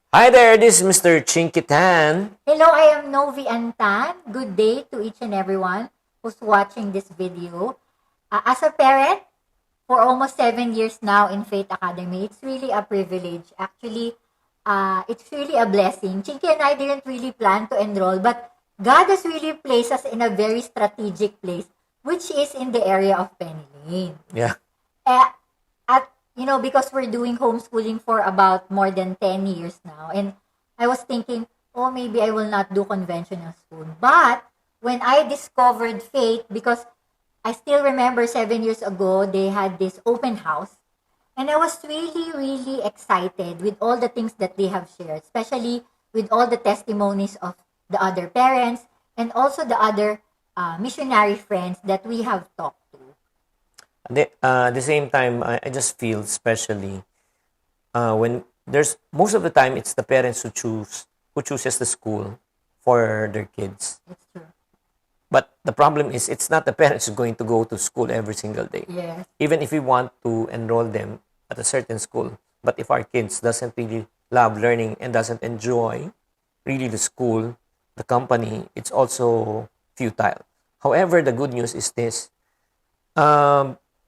Hi there, this is Mr. Chinkitan. Hello, I am Novi Antan. Good day to each and everyone who's watching this video. As a parent, for almost 7 years now in Faith Academy, it's really a privilege. Actually, it's really a blessing. Chinky and I didn't really plan to enroll, but God has really placed us in a very strategic place, which is in the area of Penny Lane. Yeah. Uh, because we're doing homeschooling for about more than 10 years now. And I was thinking, oh, maybe I will not do conventional school. But when I discovered Faith, because I still remember 7 years ago, they had this open house. And I was really, really excited with all the things that they have shared, especially with all the testimonies of the other parents and also the other missionary friends that we have talked to. At the same time, I just feel especially when there's most of the time it's the parents who chooses the school for their kids. It's true. But the problem is it's not the parents who's going to go to school every single day. Yes. Even if we want to enroll them at a certain school, but if our kids doesn't really love learning and doesn't enjoy really the school, the company, it's also futile. However, the good news is this.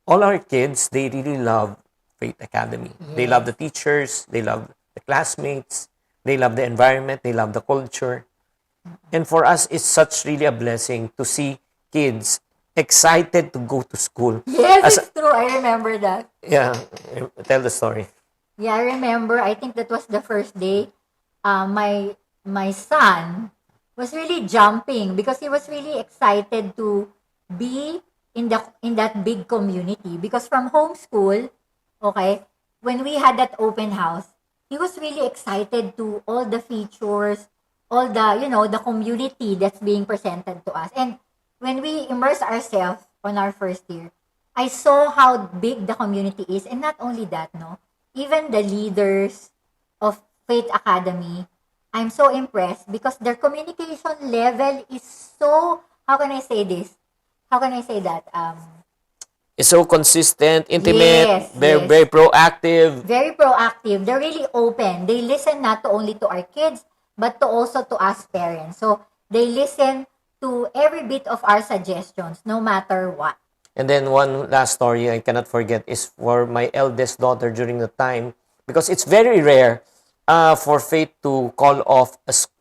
All our kids, they really love Faith Academy. Yes. They love the teachers, they love the classmates, they love the environment, they love the culture. And for us, it's such really a blessing to see kids excited to go to school. Yes, it's true. I remember that. Yeah, tell the story. Yeah, I remember. I think that was the first day. My son was really jumping because he was really excited to be in that big community. Because from homeschool, okay, when we had that open house, he was really excited to all the features, all the community that's being presented to us. And when we immerse ourselves on our first year, I saw how big the community is. And not only that, no, even the leaders of Faith Academy, I'm so impressed because their communication level is so, how can I say this? How can I say that? It's so consistent, intimate, Yes, very, yes. very proactive. Very proactive. They're really open. They listen not only to our kids, but to also to us parents. So they listen to every bit of our suggestions, no matter what. And then one last story I cannot forget is for my eldest daughter during the time, because it's very rare for Faith to call off,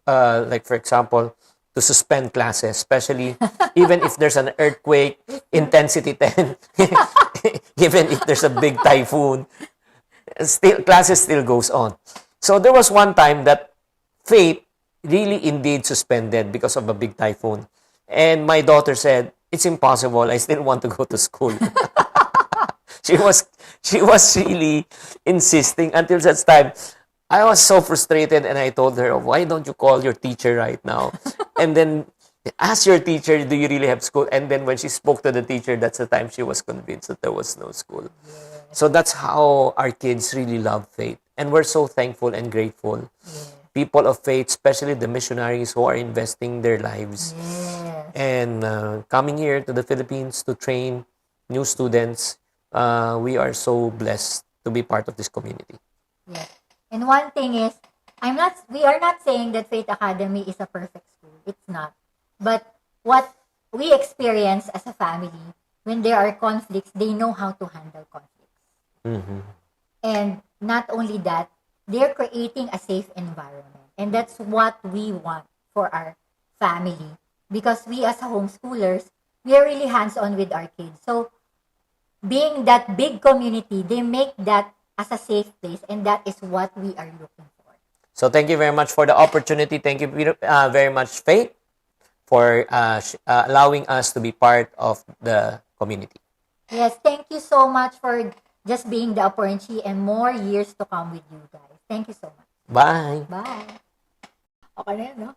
like for example, to suspend classes, especially even if there's an earthquake, intensity 10, even if there's a big typhoon, still classes still goes on. So there was one time that Faith really indeed suspended because of a big typhoon. And my daughter said, it's impossible. I still want to go to school. she was really insisting until such time. I was so frustrated and I told her, why don't you call your teacher right now? And then ask your teacher, do you really have school? And then when she spoke to the teacher, that's the time she was convinced that there was no school. Yes. So that's how our kids really love Faith. And we're so thankful and grateful. Yes. People of faith, especially the missionaries who are investing their lives Yes. and coming here to the Philippines to train new students. We are so blessed to be part of this community. Yes. And one thing is, we are not saying that Faith Academy is a perfect school. It's not. But what we experience as a family, when there are conflicts, they know how to handle conflicts. Mm-hmm. And not only that, they're creating a safe environment. And that's what we want for our family. Because we as homeschoolers, we are really hands-on with our kids. So, being that big community, they make that as a safe place. And that is what we are looking for. So thank you very much for the opportunity. Thank you very much, Faith, for allowing us to be part of the community. Yes, thank you so much for just being the opportunity and more years to come with you guys. Thank you so much. Bye. Bye. Okay na yan, no?